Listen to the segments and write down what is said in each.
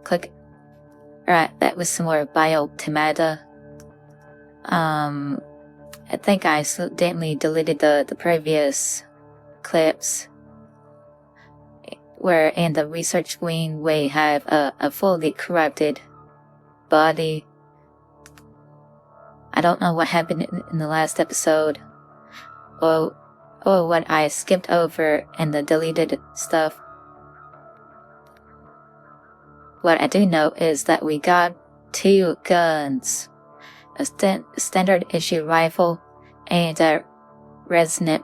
click. Alright, that was some more Biotomata. I think I accidentally deleted the previous clips where in the research wing we have a fully corrupted body. I don't know what happened in the last episode or what I skipped over in the deleted stuff. What I do know is that we got 2 guns. A standard issue rifle and a resonance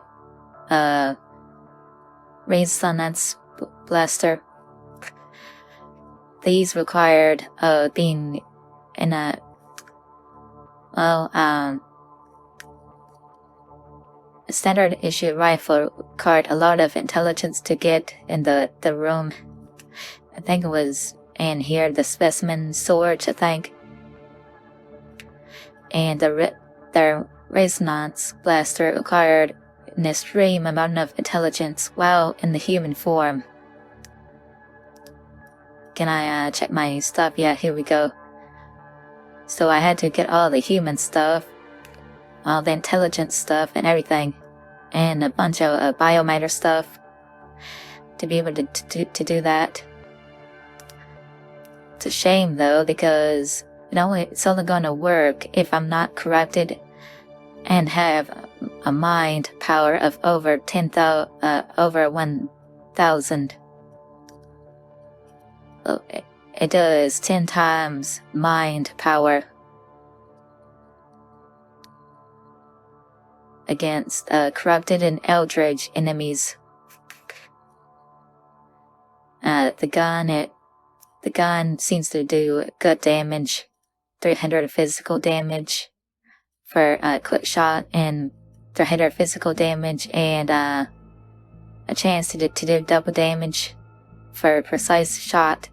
blaster. These required being in a standard issue rifle required a lot of intelligence to get in the room. I think it was in here, the specimen storage, I think. And the resonance blaster required an extreme amount of intelligence while in the human form. Can I check my stuff? Yeah, here we go. So I had to get all the human stuff, all the intelligence stuff and everything, and a bunch of biomatter stuff to be able to do that. It's a shame though, because it's only gonna work if I'm not corrupted and have a mind power of over 1,000. It does 10 times mind power against corrupted and eldritch enemies. The gun seems to do good damage. 300 physical damage for a quick shot and 300 physical damage and a chance to do double damage for a precise shot.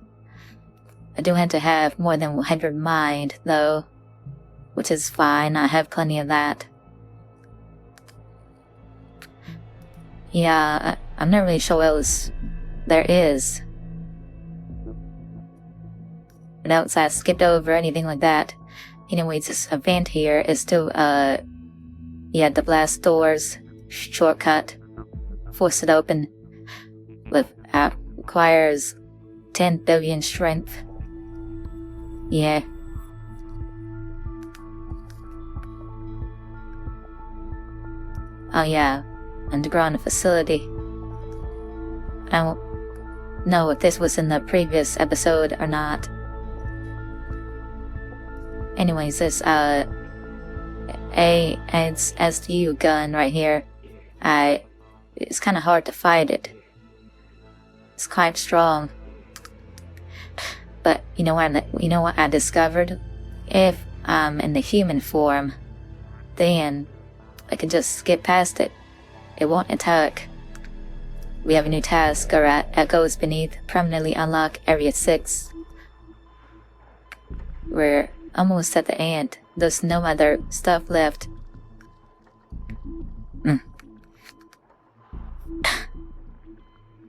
I do have to have more than 100 mind though, which is fine. I have plenty of that. Yeah, I'm not really sure what else there is. Notes I skipped over, anything like that. Anyways, this event here is still, the blast doors shortcut. Force it open. Requires 10 billion strength. Yeah. Oh yeah, underground facility. I don't know if this was in the previous episode or not. Anyways, this SSU gun right here, it's kind of hard to fight it. It's quite strong. But you know what I discovered? If I'm in the human form, then I can just skip past it. It won't attack. We have a new task. Alright, Echoes Beneath. Permanently unlock Area 6. We're almost at the end. There's no other stuff left.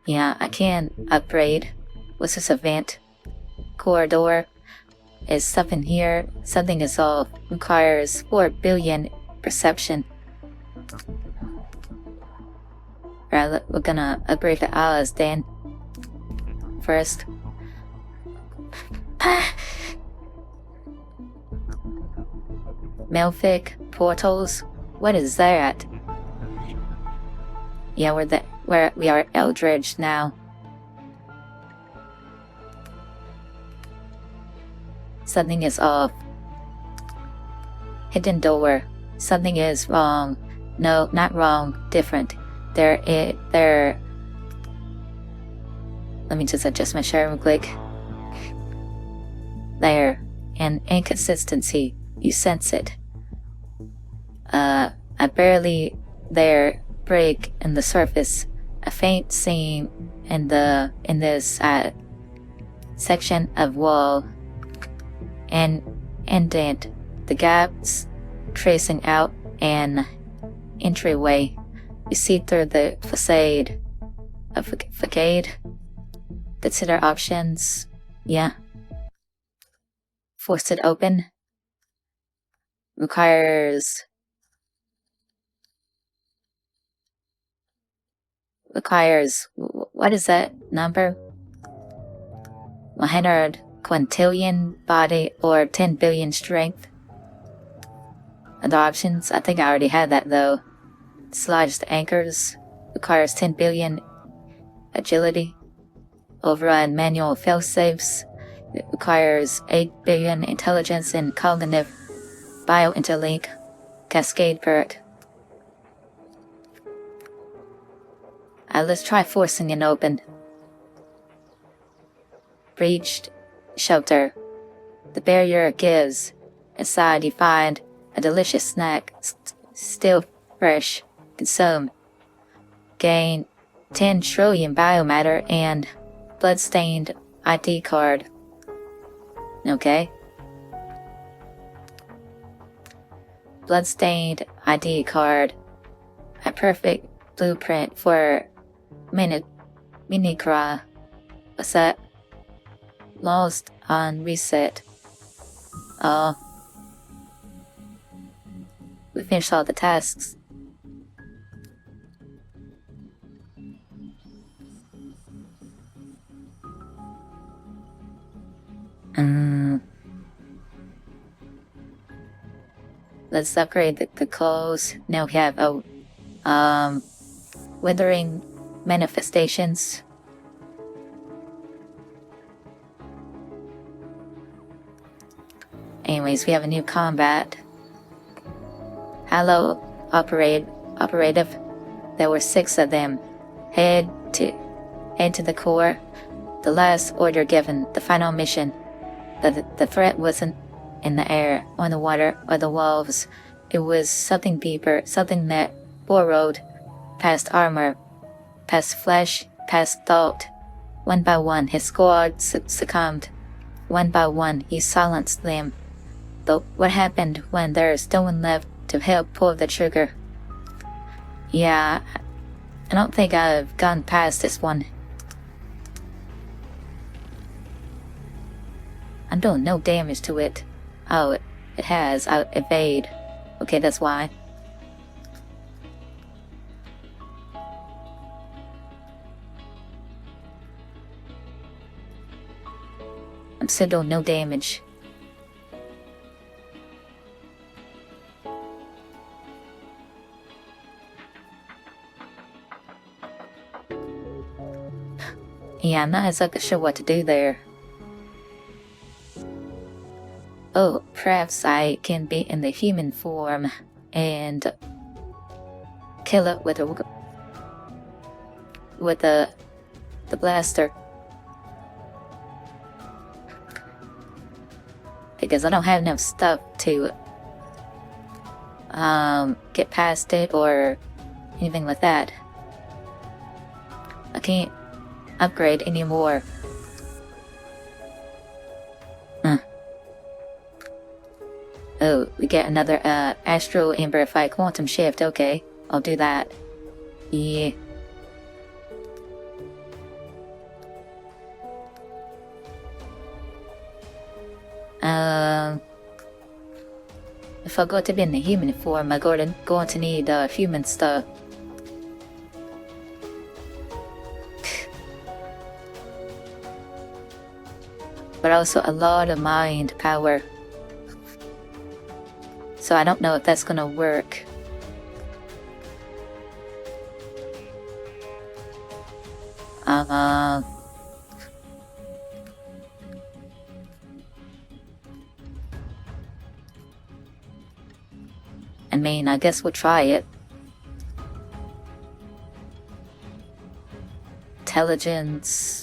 Yeah, I can upgrade. What's this event? Corridor. Is something here? Something is off. Requires 4 billion perception. Alright, we're gonna upgrade the hours then. First. Melfic portals? What is that? Yeah, we are Eldridge now. Something is off. Hidden door. Something is wrong. No, not wrong. Different. Let me just adjust my share real quick. There. An inconsistency. You sense it. A barely there break in the surface. A faint seam in this section of wall. And indent. The gaps tracing out an entryway. You see through the facade. Consider options. Yeah. force it open. Requires what is that number? 100 quintillion body or 10 billion strength. Other options, I think I already had that though. Dislodged anchors requires 10 billion agility. Override manual failsafes. It requires 8 billion intelligence and cognitive bio-interlink. Cascade perk. Let's try forcing it open. Breached shelter. The barrier gives. Inside you find a delicious snack, still fresh. Consume. Gain 10 trillion biomatter and bloodstained ID card. Okay. Bloodstained ID card. A perfect blueprint for Minicra. What's that? Lost on reset. We finished all the tasks. Let's upgrade the clothes. Now we have withering manifestations. Anyways, we have a new combat. Hello, operative. There were 6 of them. Head to the core. The last order given, the final mission. The threat wasn't in the air, on the water, or the walls. It was something deeper, something that burrowed past armor, past flesh, past thought. One by one, his squad succumbed. One by one, he silenced them. But what happened when there's no one left to help pull the trigger? Yeah, I don't think I've gone past this one. I'm doing no damage to it. Oh, it has. I evade. Okay, that's why. I'm still doing no damage. Yeah, I'm not exactly sure what to do there. Oh, perhaps I can be in the human form and kill it with the blaster. Because I don't have enough stuff to get past it or anything like that. I can't upgrade anymore. Oh, we get another astral amplified quantum shift. Okay, I'll do that. Yeah. If I go to be in the human form, I'm going to need human stuff. But also a lot of mind power. So I don't know if that's gonna work. I mean, I guess we'll try it. Intelligence.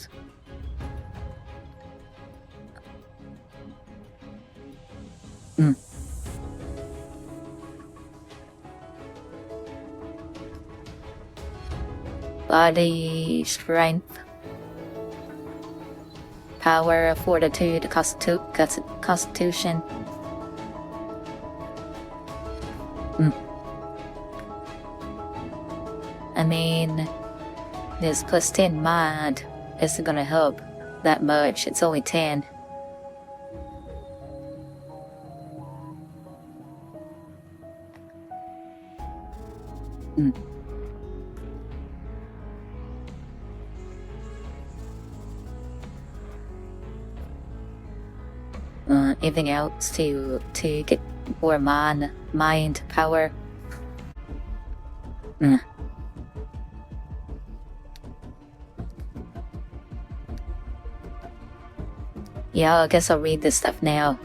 Body strength. Power, fortitude, constitution. I mean, this plus 10 mind isn't gonna help that much. It's only 10. Mm. Anything else to get more mind power? Mm. Yeah, I guess I'll read this stuff now.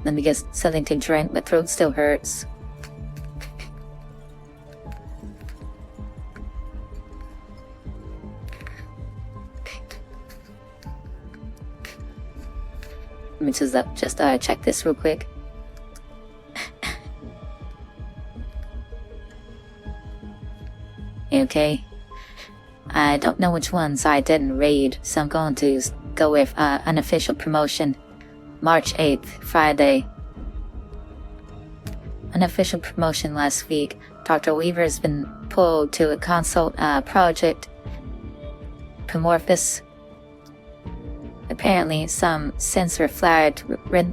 Let me get something to drink. My throat still hurts. Let me just check this real quick. Okay. I don't know which ones I didn't read, so I'm going to go with unofficial promotion. March 8th, Friday. Unofficial promotion last week. Dr. Weaver's been pulled to a consult project. Pomorphous. Apparently, some sensor flagged rhythm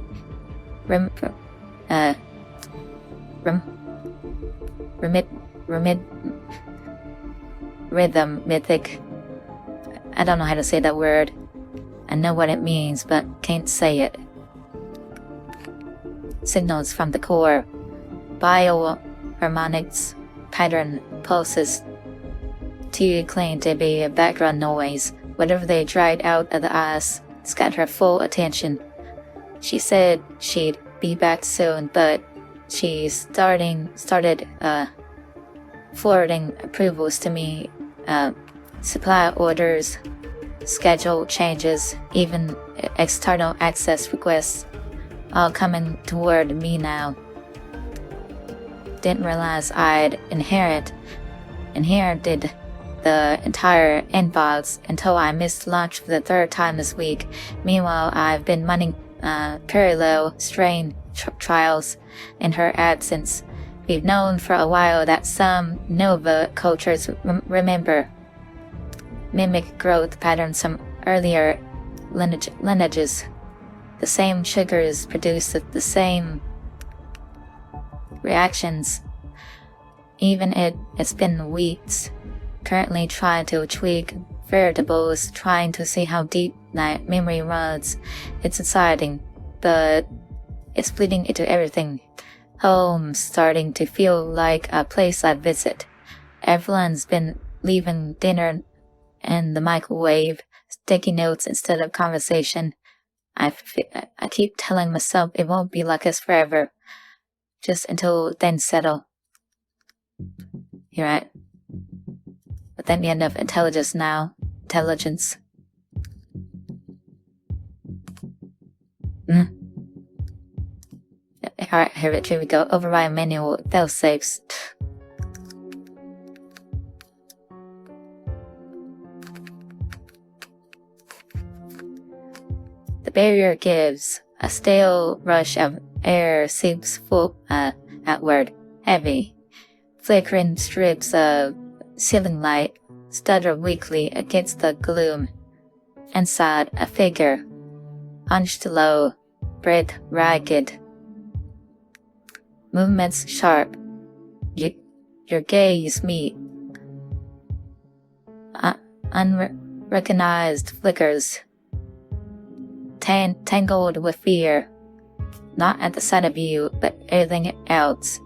mythic. I don't know how to say that word. I know what it means, but can't say it. Signals from the core. Bioharmonics pattern pulses. T claimed to be a background noise. Whatever they dried out of the ice, it's got her full attention. She said she'd be back soon, but she started forwarding approvals to me, supply orders, schedule changes, even external access requests, all coming toward me now. Didn't realize I'd inherited the entire inbox until I missed lunch for the third time this week. Meanwhile, I've been running parallel strain trials in her absence. We've known for a while that some Nova cultures mimic growth patterns from earlier lineages. The same sugars produce the same reactions. Even it's been weeks. Currently trying to tweak variables, trying to see how deep that memory runs. It's exciting, but it's bleeding into everything. Home's starting to feel like a place I'd visit. Everyone's been leaving dinner in the microwave, sticky notes instead of conversation. I keep telling myself it won't be like this forever, just until things settle. You're right. But then the end of intelligence now. Intelligence. Alright, here we go. Override manual fail safes. The barrier gives. A stale rush of air seeps full outward, heavy. Flickering strips of ceiling light stutter weakly against the gloom. Inside, a figure, hunched low, breath ragged. Movements sharp. Your gaze meet. Unrecognized flickers. Tangled with fear. Not at the sight of you, but everything else.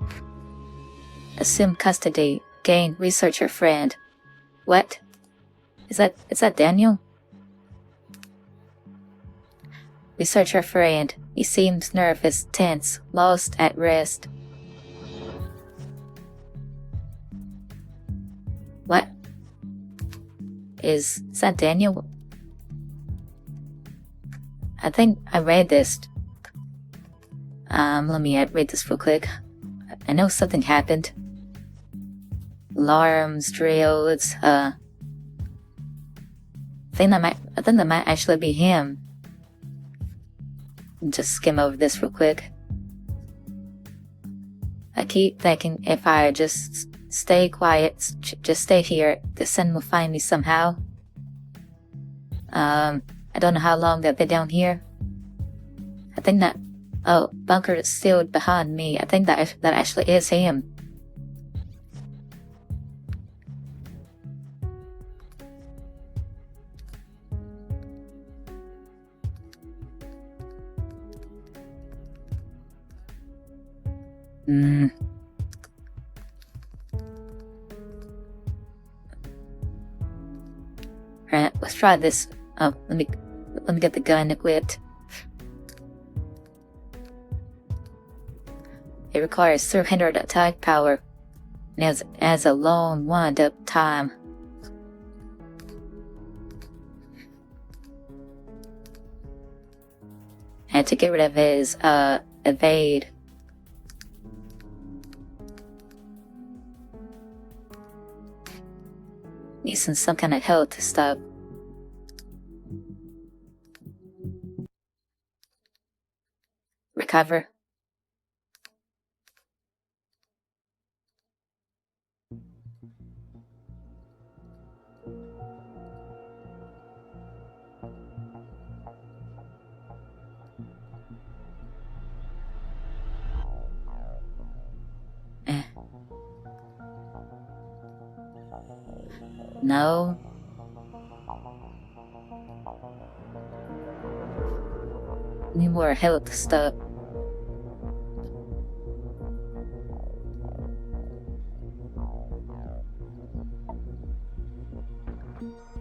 Assume custody. Gain researcher friend. What? Is that Daniel? Researcher friend. He seems nervous, tense, lost at rest. What? Is that Daniel? I think I read this. Let me read this real quick. I know something happened. Alarms, drills, I think that might actually be him. Just skim over this real quick. I keep thinking if I just stay quiet, just stay here, the sun will find me somehow. I don't know how long they've been down here. I think bunker is sealed behind me. I think that actually is him. Alright, let's try this. Oh, let me get the gun equipped. It requires 300 attack power and has a long wind-up time. And to get rid of it is evade. Needs some kind of health stuff. Recover. No. Need more health stuff.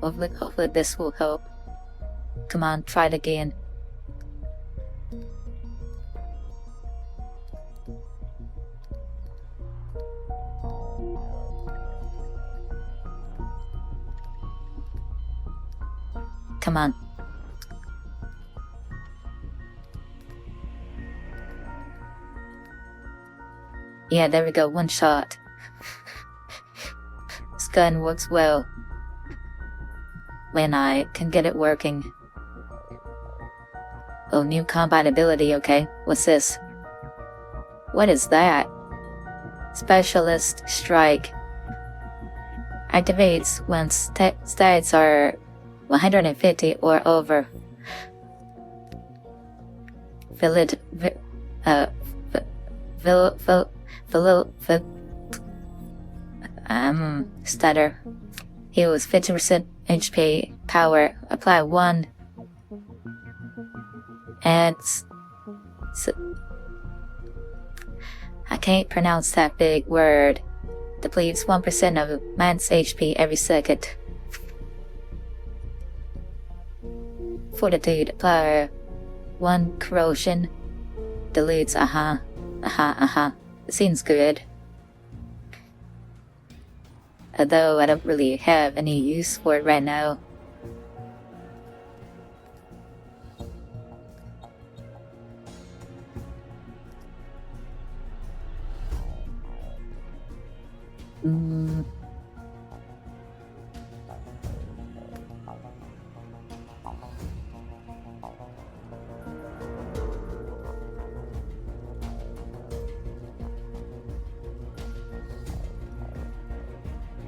Hopefully this will help. Come on, try it again. Come on. Yeah, there we go, one shot. This gun works well when I can get it working. Oh, new combat ability, okay. What's this? What is that? Specialist Strike. Activates when stats are 150 or over. Stutter. Heals 50% HP power. Apply 1. Adds. I can't pronounce that big word. Depletes 1% of man's HP every second. Fortitude. Apply 1 corrosion. Deletes. It seems good. Although I don't really have any use for it right now.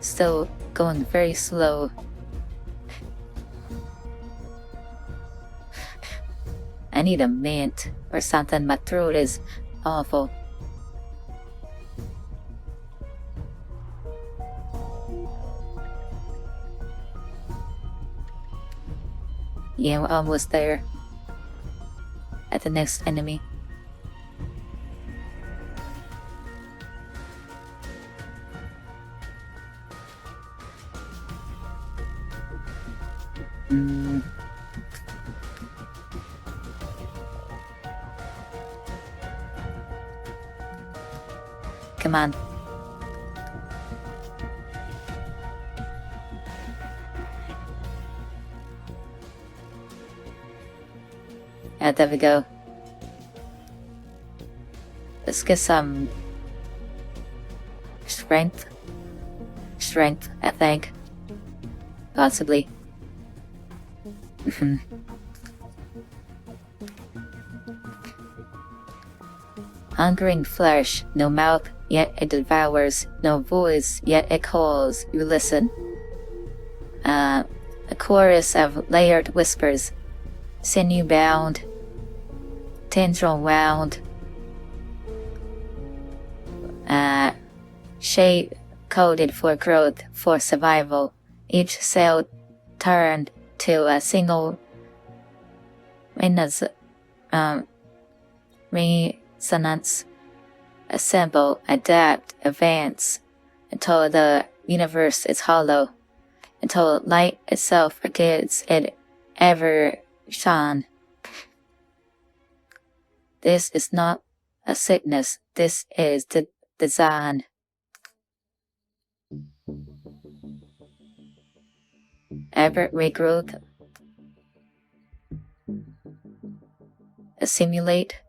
Still going very slow. I need a mint or something. My throat is awful. Yeah, we're almost there. At the next enemy. Come on. Yeah, there we go. Let's get some strength. Strength, I think. Possibly. Hungering flesh, no mouth, yet it devours, no voice, yet it calls, you listen. A chorus of layered whispers, sinew bound, tendril wound, shape coded for growth, for survival, each cell turned to a single resonance, assemble, adapt, advance, until the universe is hollow, until light itself forgets it ever shone. This is not a sickness, this is the design. Ever regrowth, assimilate.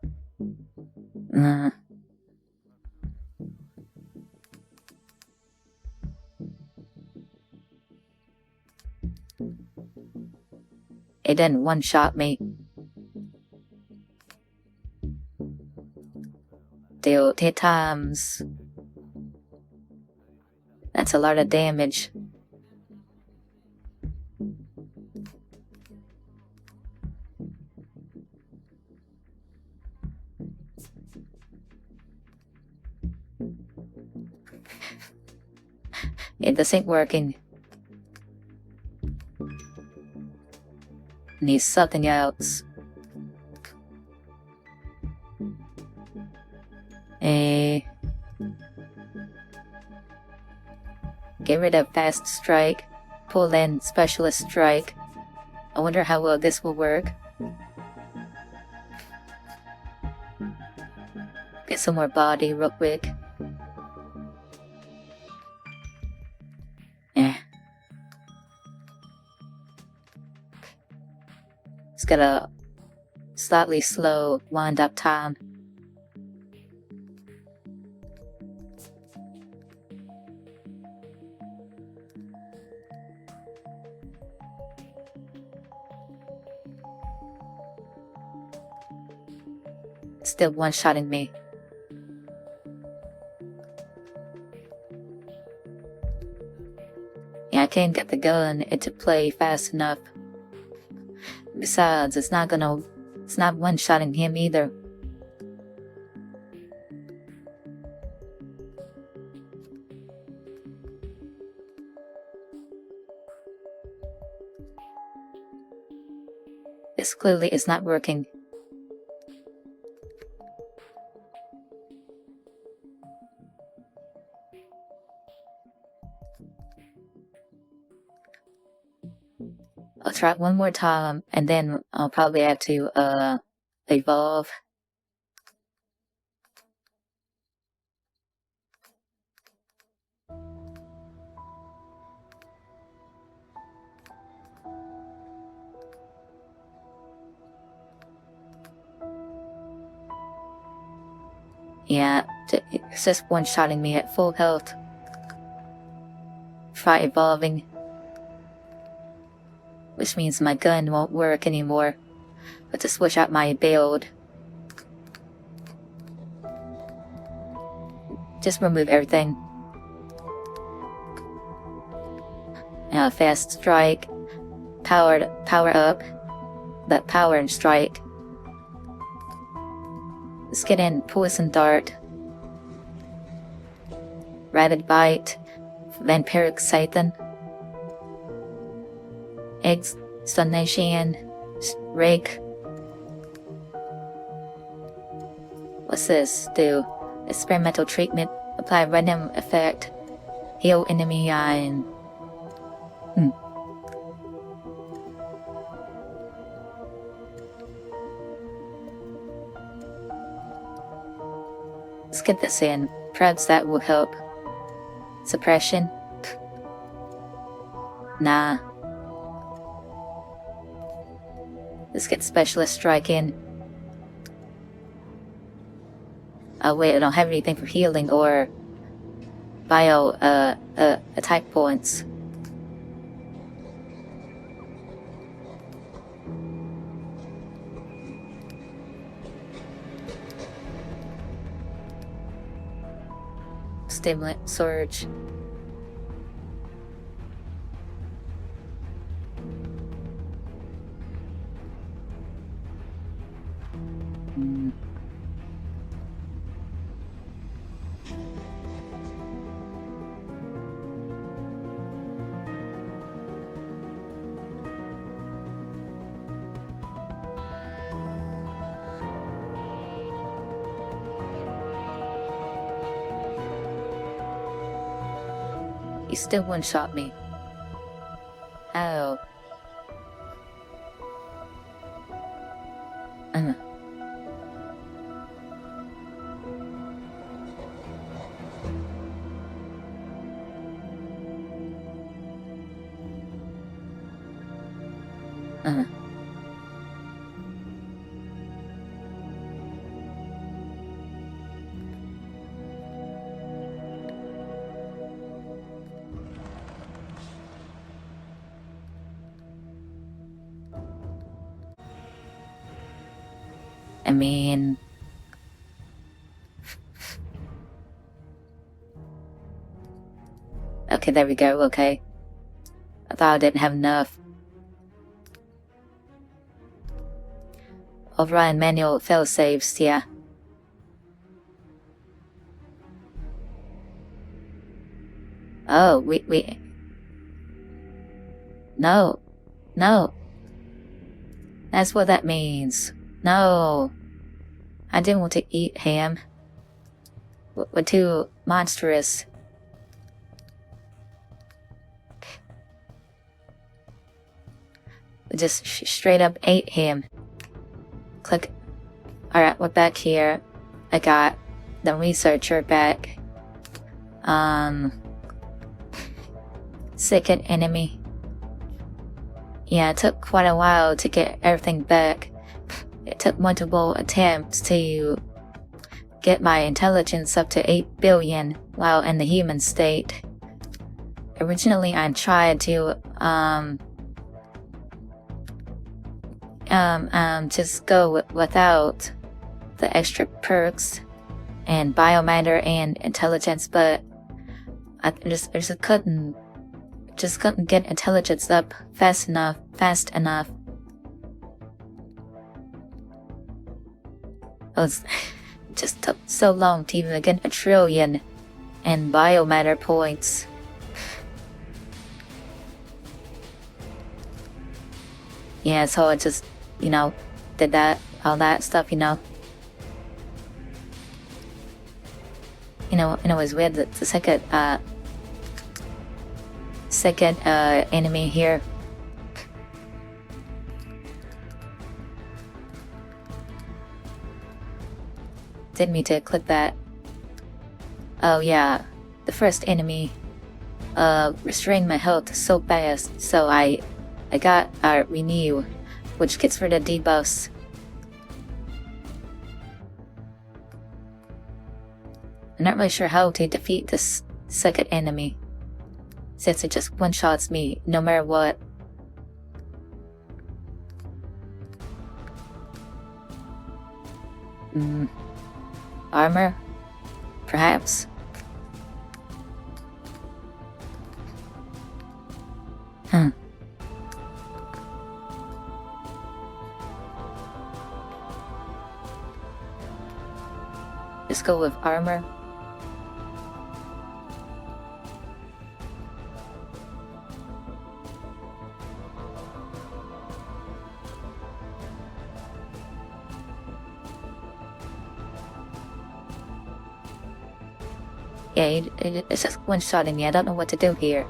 It didn't one-shot me. Deal 10 times. That's a lot of damage. This ain't working. Needs something else. Get rid of fast strike. Pull in specialist strike. I wonder how well this will work. Get some more body real quick. It's got a slightly slow wind-up time. Still one-shotting me. I can't get the gun into play fast enough. Besides, it's not one-shotting him either. This clearly is not working. I'll try one more time, and then I'll probably have to evolve. Yeah, it's just one-shotting me at full health. Try evolving. Which means my gun won't work anymore. But to switch out my build. Just remove everything. Now fast strike. Power up. That power and strike. Let's get in poison dart. Rapid bite. Vampiric Scythen. Extonation. Rake. What's this do? Experimental treatment. Apply random effect. Heal enemy and... Let's get this in. Perhaps that will help. Suppression? Nah. Let's get specialist strike in. Oh wait, I don't have anything for healing or bio attack points. Stimulant surge. He still one-shot me. Ow. Uh. I mean... Okay, there we go, okay. I thought I didn't have enough. Override manual failsafes, yeah. Oh, we... No. No. That's what that means. No. I didn't want to eat him. We're too monstrous. We just straight up ate him. Click. Alright, we're back here. I got the researcher back. Second enemy. Yeah, it took quite a while to get everything back. It took multiple attempts to get my intelligence up to 8 billion while in the human state. Originally, I tried to just go without the extra perks and biomatter and intelligence, but I just couldn't get intelligence up fast enough. It just took so long to even get 1 trillion in biomatter points. Yeah, so I just, did all that stuff, it was weird that the second enemy here. Didn't mean to click that. Oh yeah, the first enemy restrained my health so fast, so I got Renew, which gets rid of debuffs. I'm not really sure how to defeat this second enemy, since it just one-shots me no matter what. Armor? Perhaps? Let's go with armor. Yeah, it's just one-shotting me. I don't know what to do here.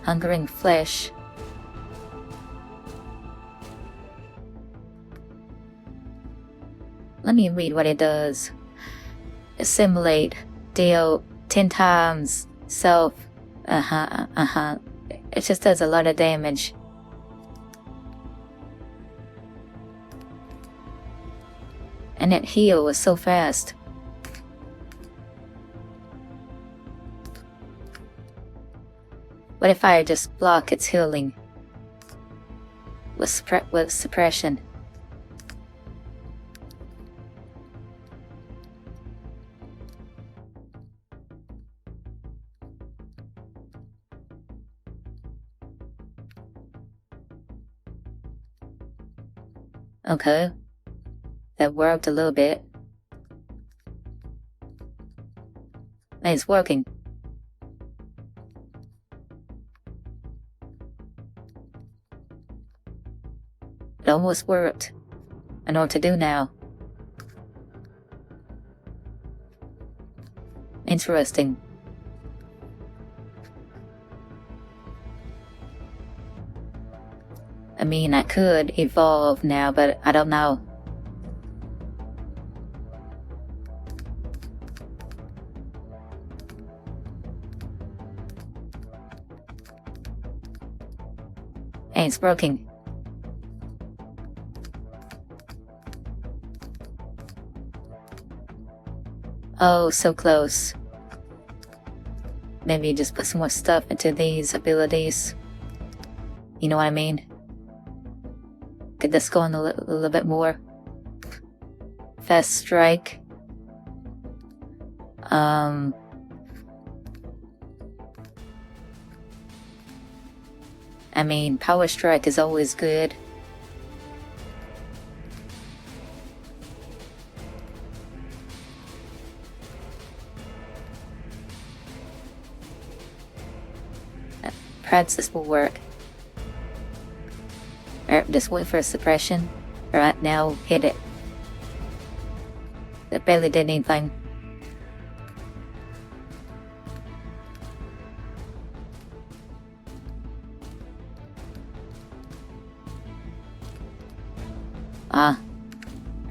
Hungering flesh. Let me read what it does. Assimilate. Deal 10 times self. It just does a lot of damage. And it heals so fast. What if I just block its healing with suppression? Okay, that worked a little bit. It's working. It almost worked. I know what to do now. interesting. I mean, I could evolve now, but I don't know. Hey, it's broken. Oh, so close. Maybe just put some more stuff into these abilities. You know what I mean? Get this going a little bit more. Fast strike. I mean, power strike is always good. Perhaps this will work. Or just wait for a suppression. Alright, now hit it. That barely did anything.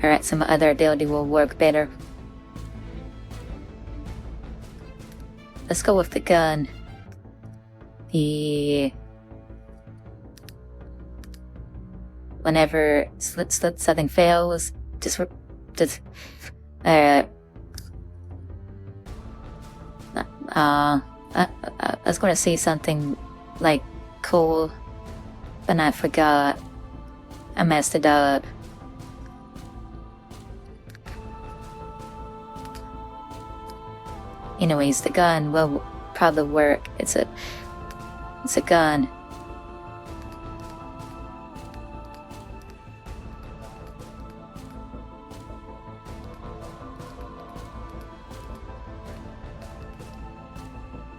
Alright, some other ability will work better. Let's go with the gun. Whenever something fails, I was gonna say something like cool, but I forgot. I messed it up. Anyways, the gun will probably work. It's a gun.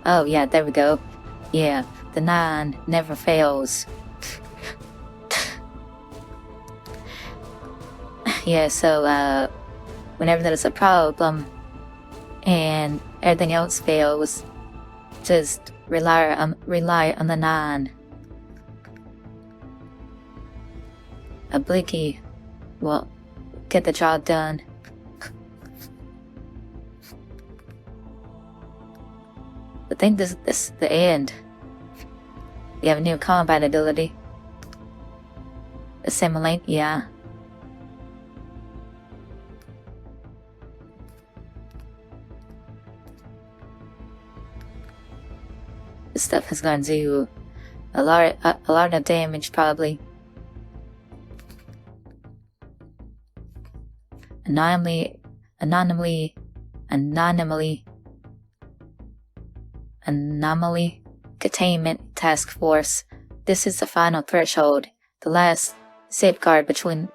Oh yeah, there we go. Yeah, the 9 never fails. Yeah, so whenever there's a problem and everything else fails, just rely on the 9. A blicky will get the job done. I think this is the end. We have a new combat ability. Assimilate, yeah. This stuff is going to do a lot of damage, probably. Anomaly Containment Task Force. This is the final threshold, the last safeguard between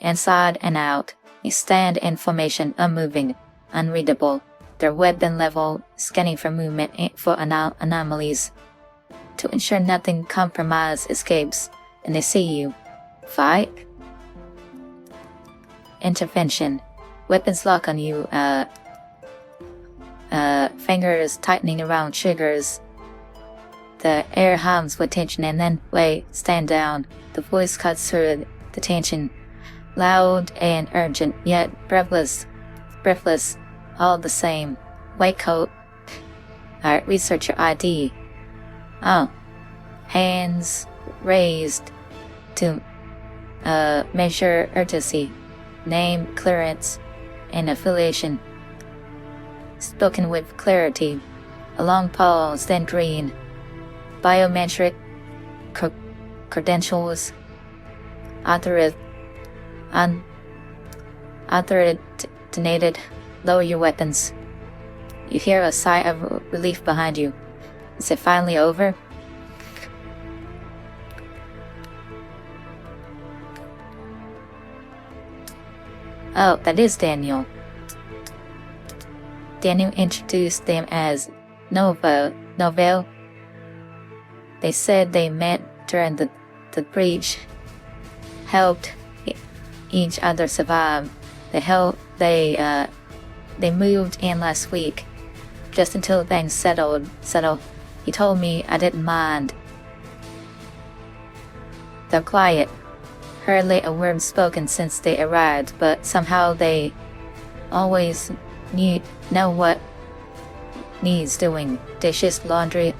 inside and out. They stand in formation, unmoving, unreadable. Their weapon level scanning for movement for anomalies. To ensure nothing compromised escapes and they see you. Fight. Intervention. Weapons lock on you. Fingers tightening around triggers. The air hums with tension and then stand down. The voice cuts through the tension. Loud and urgent, yet breathless, all the same. White coat. Alright, research your ID. Oh. Hands raised to measure urgency. Name, clearance, and affiliation. Spoken with clarity. A long pause, then green. Biometric credentials. Authoritated. Lower your weapons. You hear a sigh of relief behind you. Is it finally over? Oh, that is Daniel. Daniel introduced them as Novel. They said they met during the breach, helped each other survive. They They moved in last week, just until things settled. He told me I didn't mind. They're quiet. Hardly a word spoken since they arrived, but somehow they always know what needs doing. Dishes, laundry,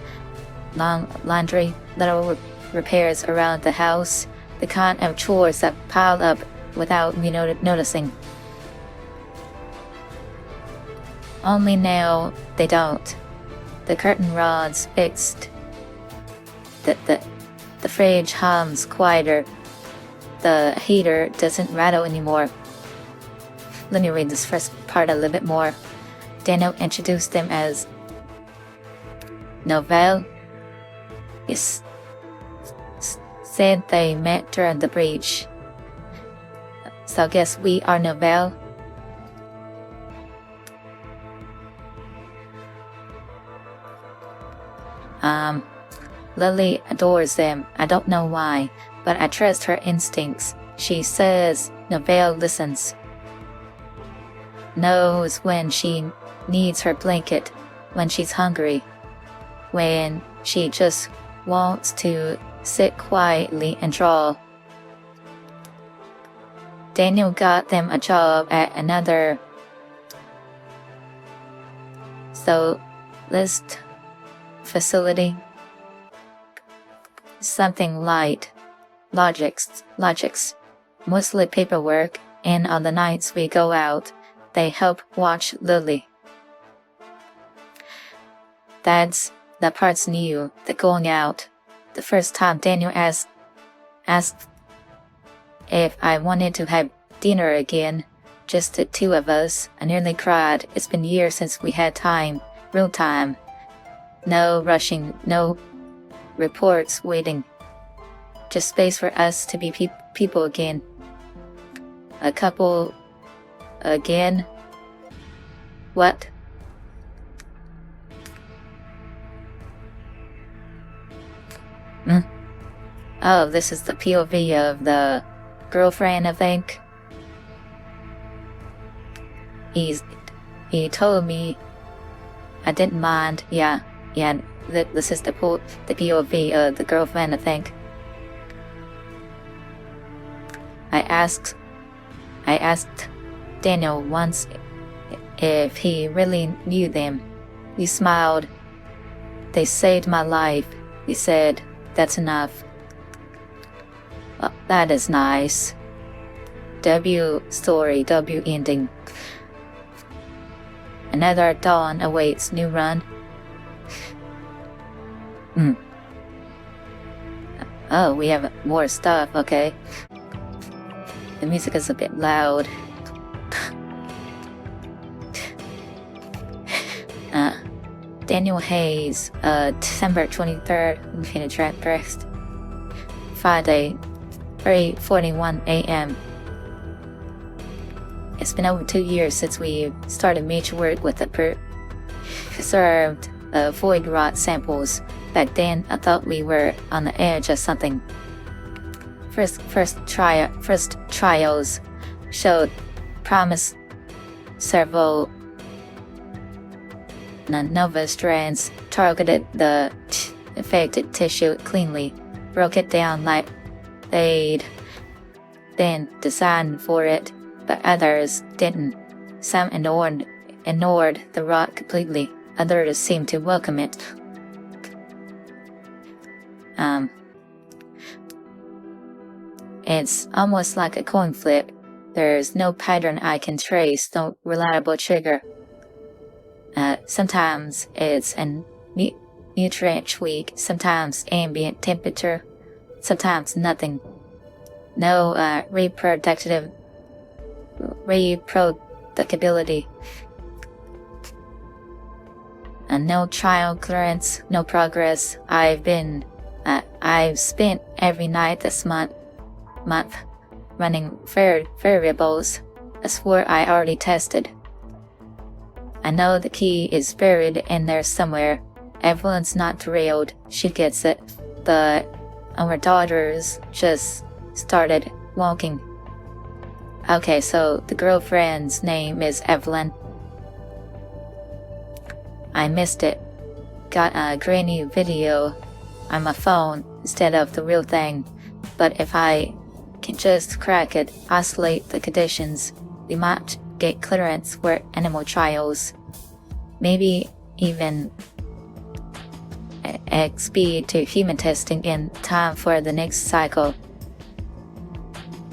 little repairs around the house, the kind of chores that pile up without me noticing. Only now they don't. The curtain rod's fixed. The fridge hums quieter. The heater doesn't rattle anymore. Let me read this first part a little bit more. Daniel introduced them as Novelle. Yes. Said they met during the breach. So I guess we are Novelle. Lily adores them. I don't know why, but I trust her instincts. She says Novelle listens. Knows when she needs her blanket, when she's hungry, when she just wants to sit quietly and draw. Daniel got them a job at another list facility. Something light. Logics. Mostly paperwork, and on the nights we go out, they help watch Lily. That part's new, the going out. The first time Daniel asked if I wanted to have dinner again, just the two of us, I nearly cried. It's been years since we had time, real time. No rushing, no reports waiting. Just space for us to be people again. A couple again. What? Oh, this is the POV of the girlfriend, I think. He told me I didn't mind. Yeah. This is the POV of the girlfriend, I think. I asked Daniel once if he really knew them. He smiled. They saved my life. He said, that's enough. Well, that is nice. W story, W ending. Another dawn awaits, new run. Oh, we have more stuff, okay. The music is a bit loud. Daniel Hayes, December 23rd, Infinite Track Rest. Friday, 3:41 a.m. It's been over 2 years since we started major work with the preserved void rot samples. Back then, I thought we were on the edge of something. First trials showed promise. Several novel strands targeted the affected tissue cleanly, broke it down like they'd been designed for it, but others didn't. Some ignored the rot completely. Others seemed to welcome it. It's almost like a coin flip. There's no pattern I can trace, no reliable trigger. Sometimes it's a nutrient tweak, sometimes ambient temperature, sometimes nothing. No reproducibility. No trial clearance, no progress. I've spent every night this month running variables. I swore I already tested. I know the key is buried in there somewhere. Evelyn's not thrilled. She gets it. But our daughters just started walking. Okay, so the girlfriend's name is Evelyn. I missed it. Got a grainy video on my phone instead of the real thing. But if I can just crack it, isolate the conditions, we might get clearance for animal trials. Maybe even XP to human testing in time for the next cycle.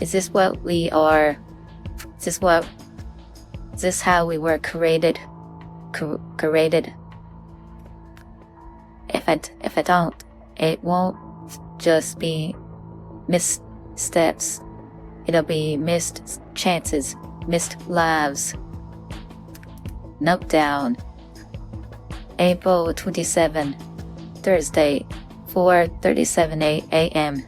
Is this what we are? Is this how we were created? Created? If I don't, it won't just be missteps. It'll be missed chances, missed lives. Note down. April 27, Thursday, 4:37 a.m.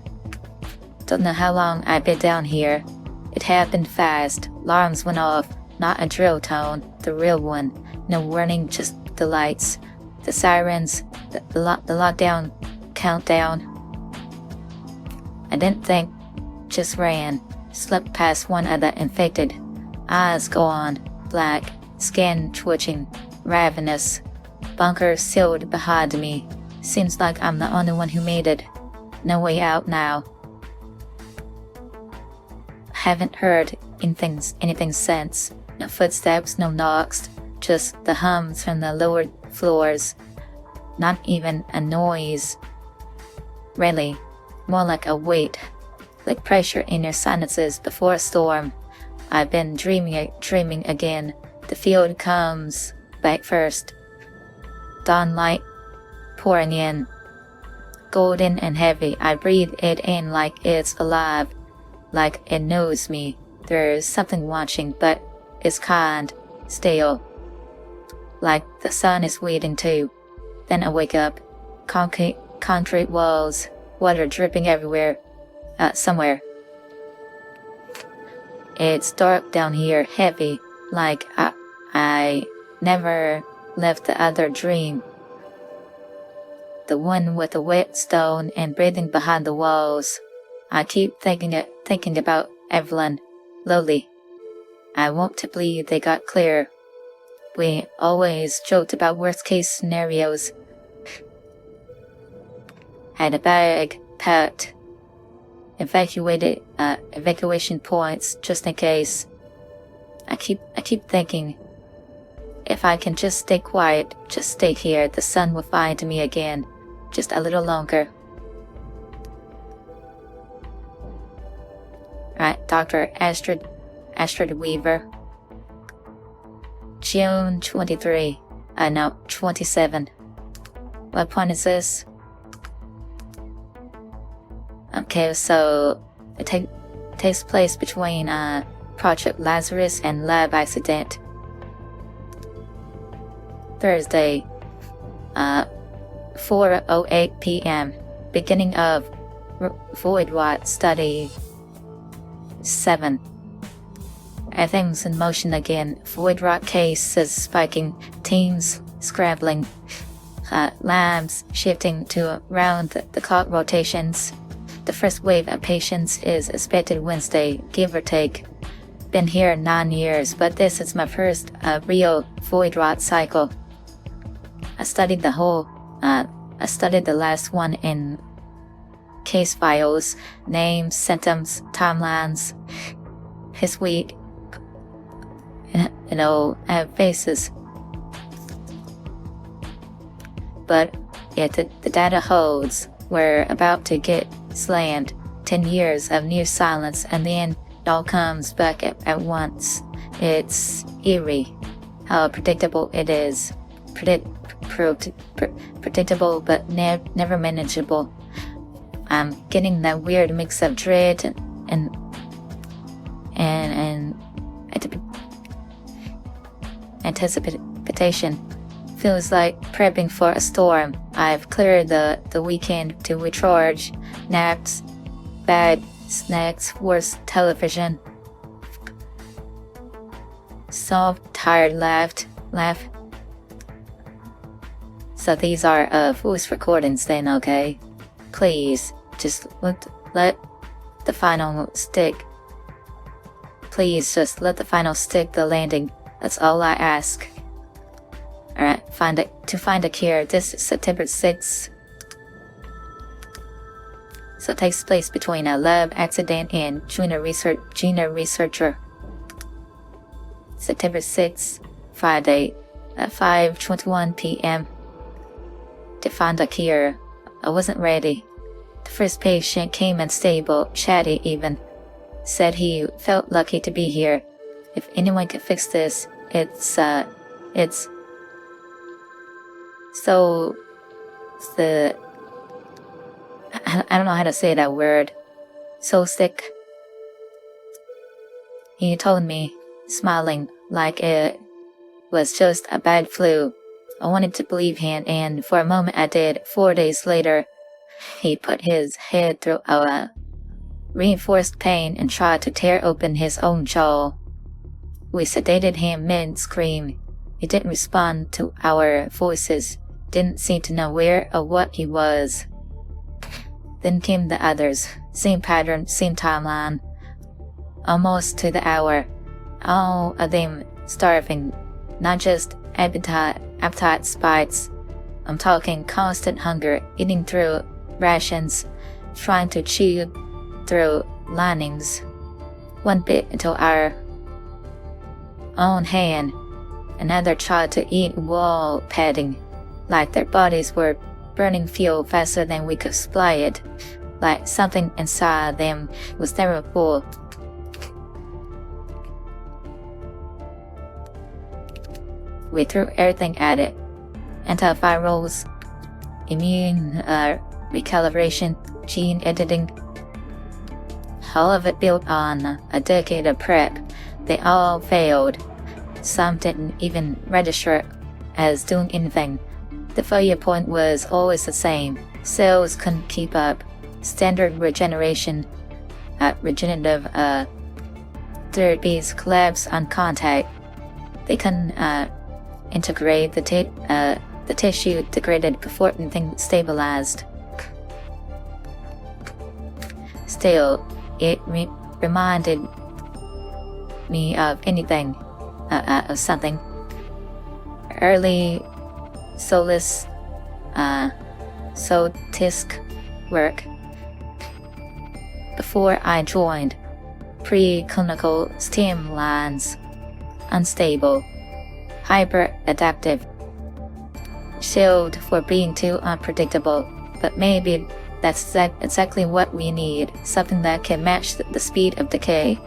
Don't know how long I've been down here. It happened fast. Alarms went off. Not a drill tone, the real one. No warning, just the lights, the sirens, the lockdown countdown. I didn't think, just ran. Slipped past one of the infected. Eyes gone, black, skin twitching, ravenous. Bunker sealed behind me. Seems like I'm the only one who made it. No way out now. Haven't heard anything since. No footsteps, no knocks, just the hums from the lower floors. Not even a noise. Really, more like a weight, like pressure in your sinuses before a storm. I've been dreaming again. The field comes back first. Dawn light pouring in, golden and heavy. I breathe it in like it's alive, like it knows me. There's something watching, but it's kind, still. Like the sun is waiting too. Then I wake up. Concrete walls, water dripping everywhere. Somewhere. It's dark down here, heavy, like I never left the other dream. The one with the wet stone and breathing behind the walls. I keep thinking about Evelyn, Lowly. I want to believe they got clear. We always joked about worst case scenarios. Had a bag packed. Evacuation points just in case. I keep thinking, if I can just stay quiet, just stay here, the sun will find me again, just a little longer. Right, Dr. Astrid Weaver. June 23. 27. What point is this? Okay, so it takes place between Project Lazarus and lab accident. Thursday, 4:08 p.m. Beginning of void rot study 7. Everything's in motion again. Void rot cases spiking, teams scrambling, labs shifting to round-the-clock rotations. The first wave of patients is expected Wednesday, give or take. Been here 9 years, but this is my first real void rot cycle. I studied the last one in case files, names, symptoms, timelines. His week, faces. But yet the data holds. We're about to get slammed. 10 years of near silence, and then it all comes back at once. It's eerie how predictable it is. Predictable but never manageable. I'm getting that weird mix of dread and anticipation. Feels like prepping for a storm. I've cleared the weekend to recharge. Naps, bad snacks, worse television. Soft, tired laugh. So these are voice recordings then, okay? Please, just let the final stick. Please just let the final stick the landing. That's all I ask. Alright, to find a cure. This is September 6th. So it takes place between a lab accident and junior researcher. September 6th, Friday, at 5:21 p.m. To find a cure. I wasn't ready. The first patient came in stable, chatty even. Said he felt lucky to be here. If anyone could fix this, it's so the I don't know how to say that word. So sick. He told me, smiling like it was just a bad flu. I wanted to believe him, and for a moment I did. 4 days later, he put his head through a reinforced pane and tried to tear open his own jaw. We sedated him mid-scream. He didn't respond to our voices, didn't seem to know where or what he was. Then came the others, same pattern, same timeline, almost to the hour. All of them starving, not just appetite spikes. I'm talking constant hunger, eating through rations, trying to chew through linings. One bit into our own hand, another tried to eat wall padding, like their bodies were burning fuel faster than we could supply it, like something inside them was never full. We threw everything at it. Antivirals, immune recalibration, gene editing. All of it built on a decade of prep. They all failed. Some didn't even register as doing anything. The failure point was always the same. Cells couldn't keep up. Standard regenerative therapies collapsed on contact. They couldn't integrate the tissue degraded before anything stabilized. Still, it reminded me of anything, of something. Early Solis, Sotisk work. Before I joined, preclinical stem lines, unstable, hyper-adaptive, shielded for being too unpredictable, but maybe that's exactly what we need, something that can match the speed of decay,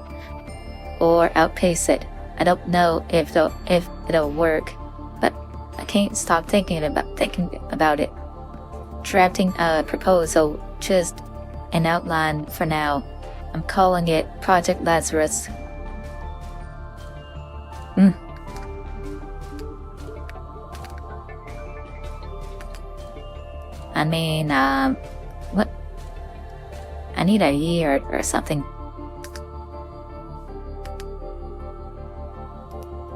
or outpace it. I don't know if it'll work, but I can't stop thinking about it. Drafting a proposal, just an outline for now. I'm calling it Project Lazarus. I mean, what? I need a year or something.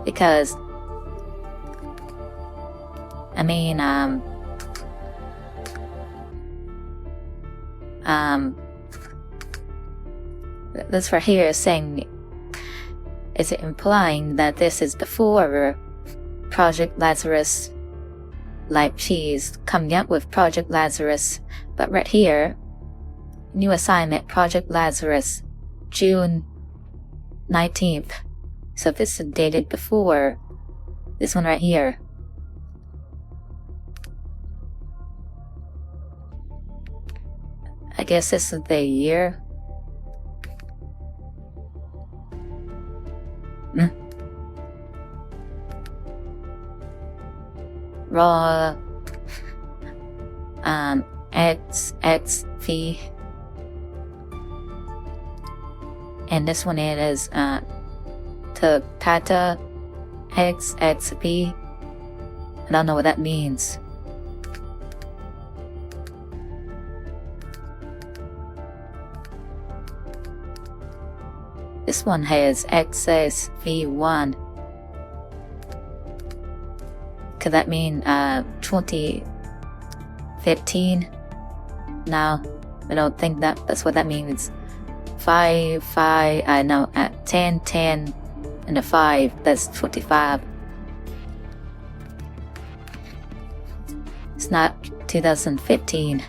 Because, I mean, this right here is saying, is it implying that this is before Project Lazarus? Like she's coming up with Project Lazarus, but right here, new assignment, Project Lazarus, June 19th. So this is dated before this one right here. I guess this is the year. Raw XXV, and this one it is Tapata XXV. I don't know what that means. This one has XSV1. Could that mean 2015? No, I don't think that's what that means. 5, I know, 10, and a 5, that's 25. It's not 2015.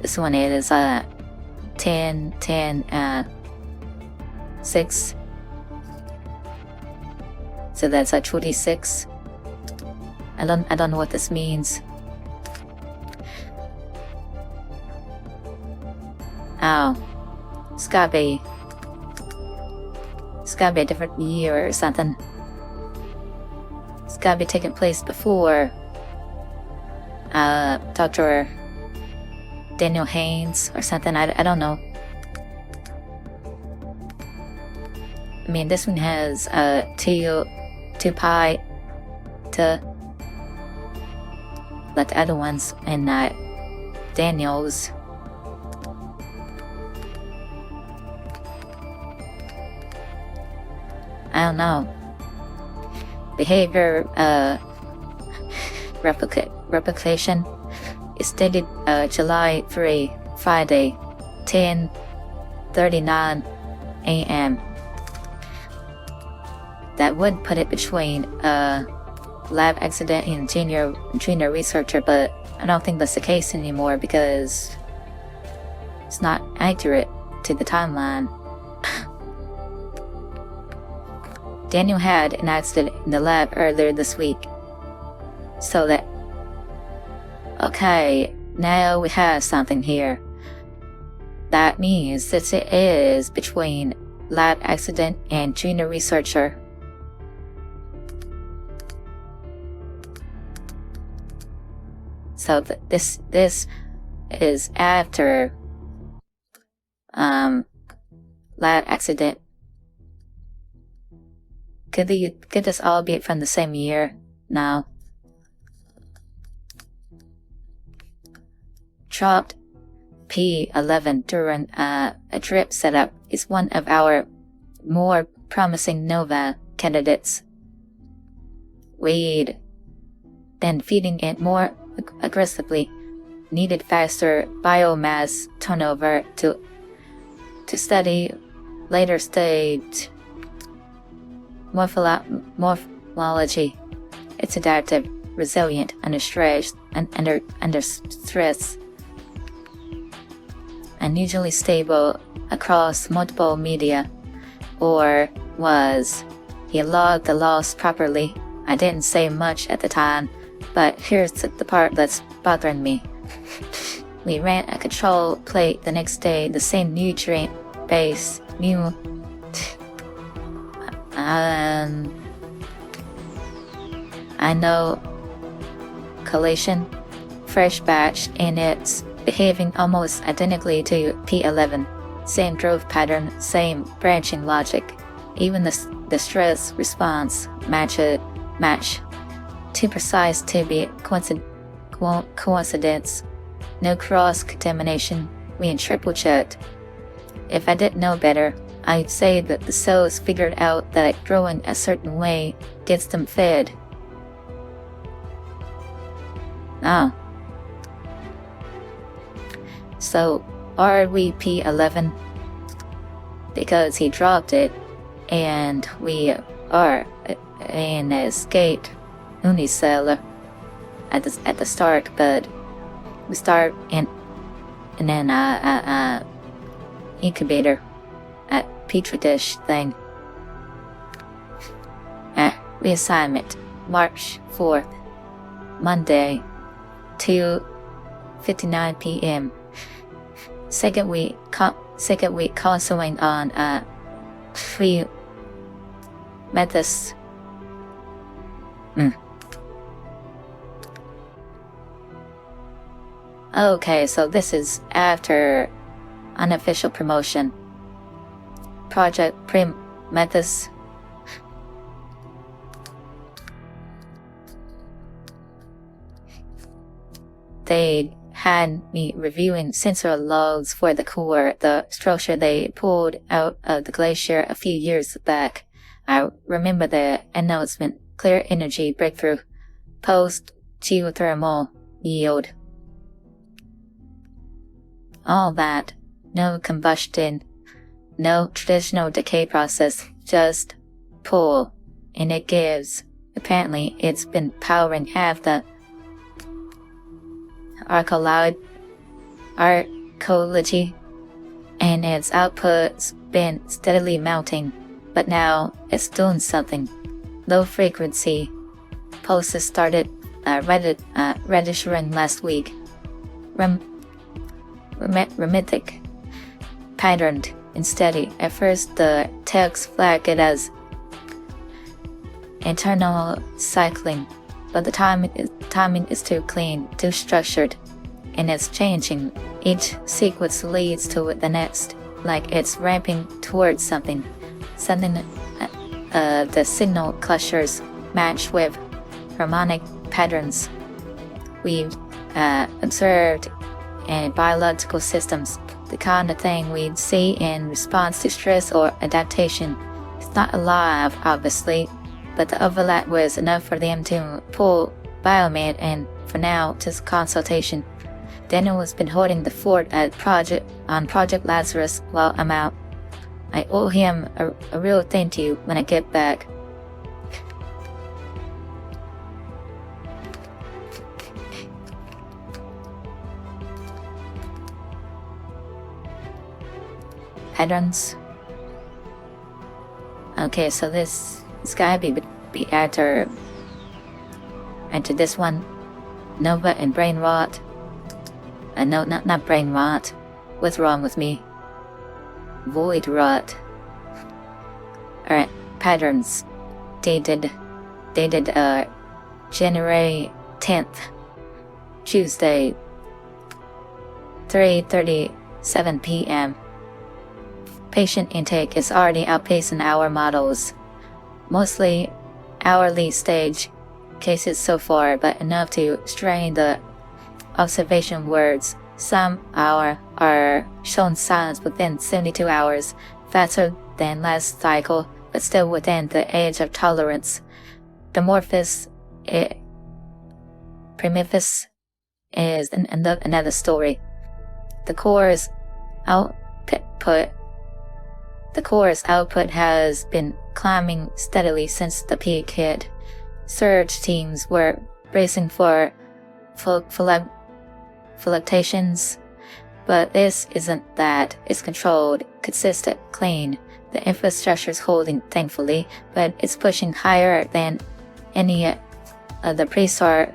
This one is 10, 6. So that's 26. I don't know what this means. Oh, it's gotta be a different year or something. It's gotta be taking place before Dr. Daniel Haynes or something. I don't know. I mean, this one has 2 pi to, but the other ones in Daniel's. I don't know. Behavior replication is dated July 3, Friday, 10:39 a.m. That would put it between lab accident and junior researcher, but I don't think that's the case anymore because it's not accurate to the timeline. Daniel had an accident in the lab earlier this week. So that... Okay, now we have something here. That means that it is between lab accident and junior researcher. So this is after lab accident. Could this all be from the same year now? Dropped P11 during a drip setup is one of our more promising NOVA candidates. We'd then feeding it more aggressively needed faster biomass turnover to study later stage morphology. It's adaptive, resilient under stress, unusually stable across multiple media. Or was. He logged the loss properly. I didn't say much at the time, but here's the part that's bothering me. We ran a control plate the next day, the same nutrient base, new. I know collation, fresh batch, and it's behaving almost identically to P11. Same growth pattern, same branching logic. Even the stress response match. Too precise to be coincidence. No cross-contamination. We triple checked. If I didn't know better, I'd say that the cells figured out that growing a certain way gets them fed. Oh. So, are we P11? Because he dropped it, and we are an escaped unicellular at the start, but we start in an incubator at Petri dish thing. Reassignment, March 4th, Monday, 2:59 p.m. Second week counseling on 3 methods. Okay, so this is after unofficial promotion. Project Prim Methods. They had me reviewing sensor logs for the core, the structure they pulled out of the glacier a few years back. I remember the announcement, clear energy breakthrough, post-geothermal yield. All that, no combustion, no traditional decay process, just pull, and it gives. Apparently, it's been powering half the arcology, and its output's been steadily mounting, but now it's doing something. Low frequency pulses started registering last week. Remittic patterned and steady. At first, the text flagged it as internal cycling, but the timing is too clean, too structured, and it's changing. Each sequence leads to the next, like it's ramping towards something. The signal clusters match with harmonic patterns we've observed in biological systems, the kind of thing we'd see in response to stress or adaptation. It's not alive, obviously, but the overlap was enough for them to pull Biotomata in for now to consultation. Daniel has been holding the fort at Project Lazarus while I'm out. I owe him a real thank you when I get back. Patterns. Okay, so this gotta be after this one. Nova and brain rot. No, not brain rot. What's wrong with me? Void rot. Alright, patterns. Dated January 10th, Tuesday, 3:37 p.m. Patient intake is already outpacing our models. Mostly hourly stage cases so far, but enough to strain the observation words. Some are shown signs within 72 hours, faster than last cycle, but still within the age of tolerance. The Primifus is another story. The core's output has been climbing steadily since the peak hit. Surge teams were bracing for fluctuations, but this isn't that. It's controlled, consistent, clean. The infrastructure's holding, thankfully, but it's pushing higher than any of the pre-start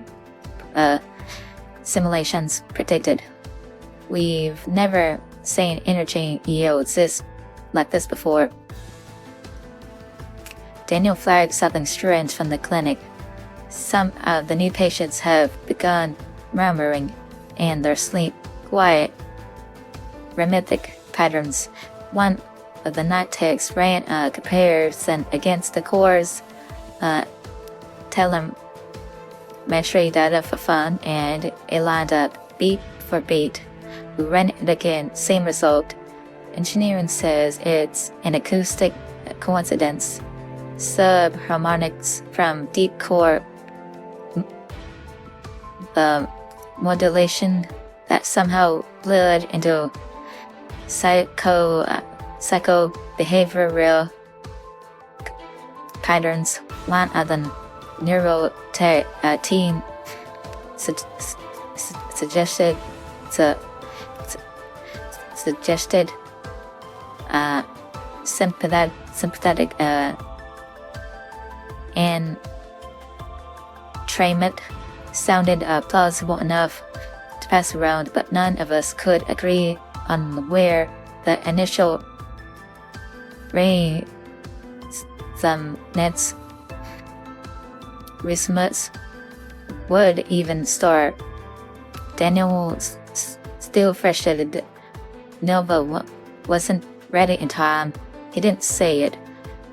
simulations predicted. We've never seen energy yields like this before. Daniel flagged something strange from the clinic. Some of the new patients have begun murmuring in their sleep, quiet, rhythmic patterns. One of the night techs ran a comparison against the core's telemetry data for fun, and it lined up beat for beat. We ran it again, same result. Engineering says it's an acoustic coincidence. Subharmonics from deep core modulation that somehow blurred into psycho-behavioral patterns. One of the neural team suggested sympathetic entrainment sounded plausible enough to pass around, but none of us could agree on where the initial resonance would even start. Daniel was still frustrated. Nova wasn't ready in time. He didn't say it,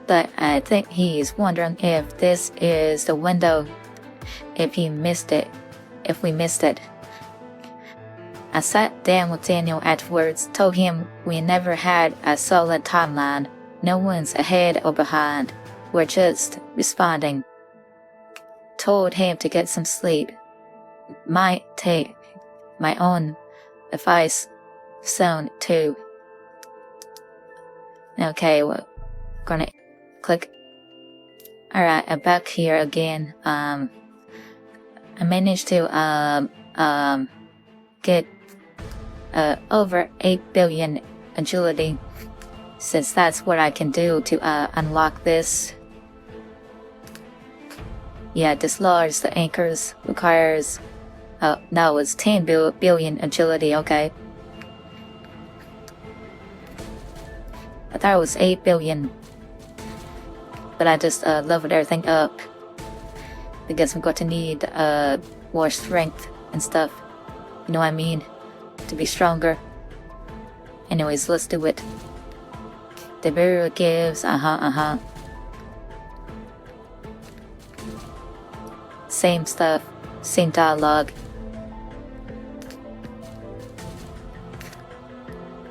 but I think he's wondering if this is the window. If we missed it. I sat down with Daniel afterwards, told him we never had a solid timeline. No one's ahead or behind. We're just responding. Told him to get some sleep. Might take my own advice soon too. Okay, we're gonna click. Alright, I'm back here again. I managed to get over 8 billion agility, since that's what I can do to unlock this. Yeah, dislodge the anchors requires now it's 10 billion agility. Okay, I thought it was 8 billion, but I just leveled everything up because I'm going to need more strength and stuff, you know what I mean, to be stronger. Anyways, let's do it. The barrier gives same stuff, same dialogue.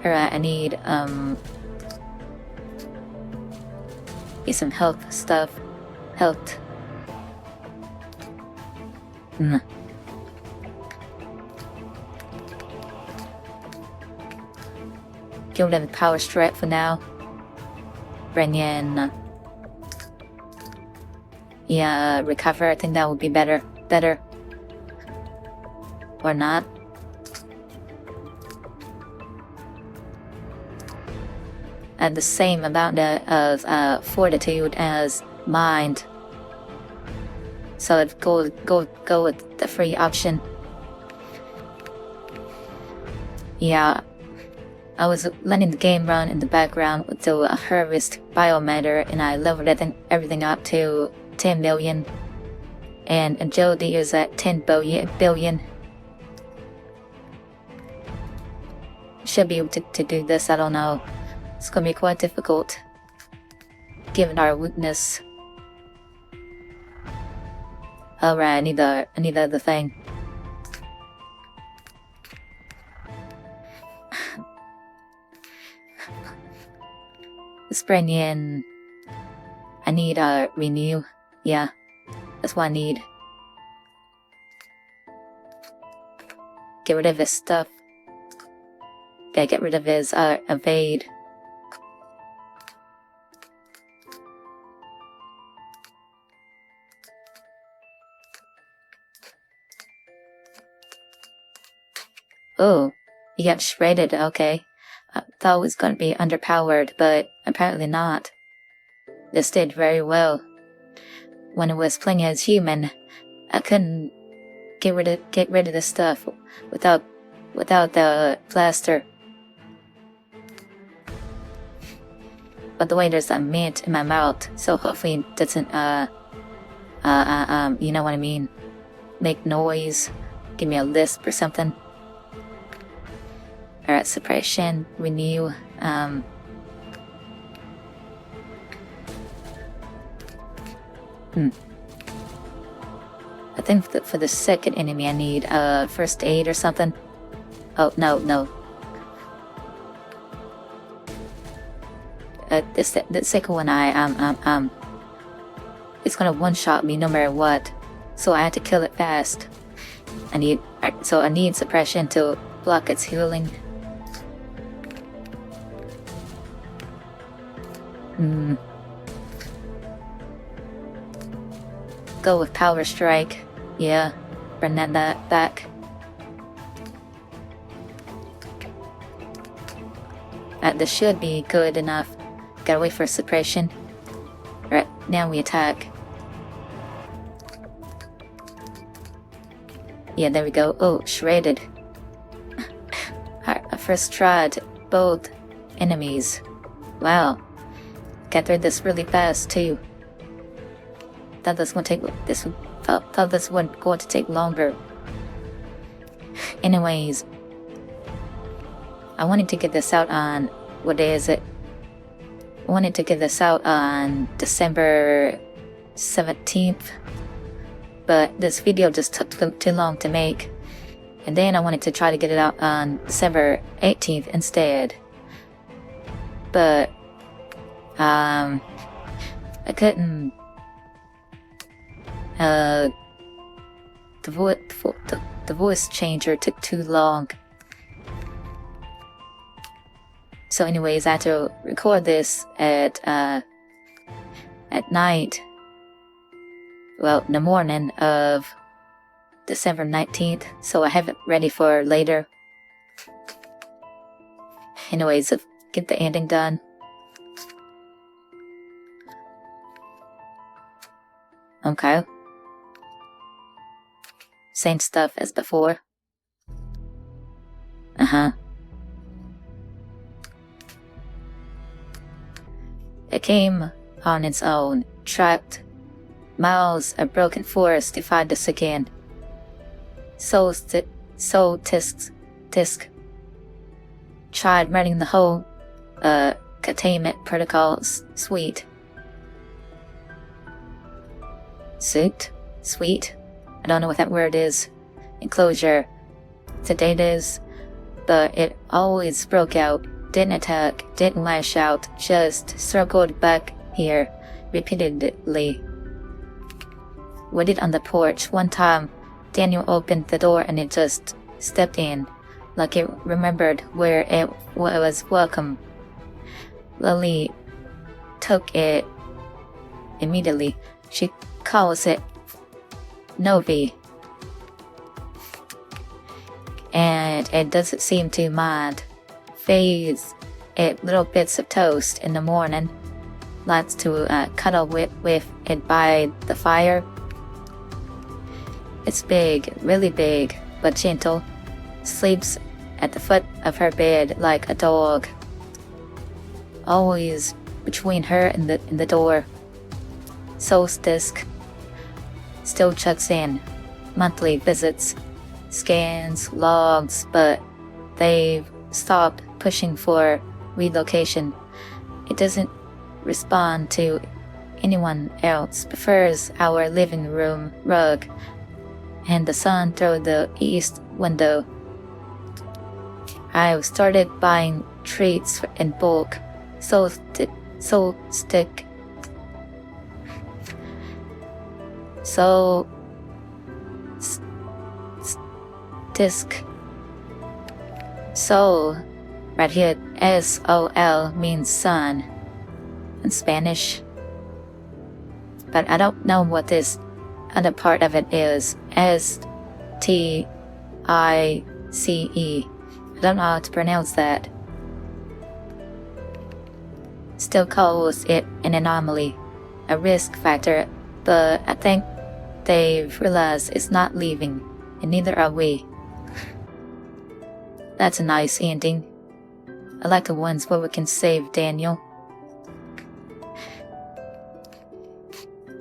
Alright, I need some health stuff. Health. Give them the power strike for now. Bring in recover. I think that would be better. Or not. At the same amount of fortitude as mind. So let's go with the free option. Yeah, I was letting the game run in the background until I harvest biomatter, and I leveled everything up to 10 million, and agility is at 10 billion. Should be able to do this. I don't know. It's gonna be quite difficult, given our weakness. Alright, I need the other thing. Let's bring in. I need renew. Yeah, that's what I need. Get rid of his stuff. Gotta get rid of his evade. Oh, he got shredded. Okay. I thought it was gonna be underpowered, but apparently not. This did very well. When I was playing as human, I couldn't get rid of the stuff without the plaster. By the way, there's a mint in my mouth, so hopefully it doesn't you know what I mean, make noise, give me a lisp or something. Alright, suppression, renew. I think for the second enemy I need first aid or something. Oh no. The second one it's gonna one-shot me no matter what, so I have to kill it fast. I need suppression to block its healing. Go with power strike. Yeah, bring that back. This should be good enough. Gotta wait for suppression. Right, now we attack. Yeah, there we go. Oh, shredded. I first tried both enemies. Wow. Got through this really fast too. Thought this wasn't going to take longer. Anyways, I wanted to get this out on, what day is it? I wanted to get this out on December 17th, but this video just took too long to make. And then I wanted to try to get it out on December 18th instead. But I couldn't. The voice changer took too long. So anyways, I had to record this at night. Well, in the morning of December 19th, so I have it ready for later. Anyways, let's get the ending done. Okay. Same stuff as before. It came on its own, tracked miles of broken forest to find us again. So Tisk tried running the whole containment protocols suite. Suite? I don't know what that word is. Enclosure. To date is, but it always broke out, didn't attack, didn't lash out, just circled back here repeatedly. Waited on the porch. One time, Daniel opened the door and it just stepped in, like it remembered where it was welcome. Lily took it immediately. She calls it Novi, and it doesn't seem to mind. Feeds it little bits of toast in the morning. Likes to cuddle with it by the fire. It's big, really big, but gentle. Sleeps at the foot of her bed like a dog. Always between her and the door. Solstice still checks in. Monthly visits. Scans, logs, but they've stopped pushing for relocation. It doesn't respond to anyone else. Prefers our living room rug and the sun through the east window. I've started buying treats in bulk. Sol, right here, S-O-L means sun in Spanish. But I don't know what this other part of it is. S-T-I-C-E. I don't know how to pronounce that. Still calls it an anomaly, a risk factor, but I think they've realized it's not leaving, and neither are we. That's a nice ending. I like the ones where we can save Daniel.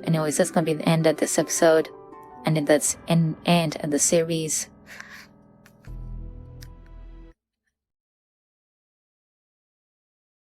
Anyways, that's gonna be the end of this episode, and that's an end of the series.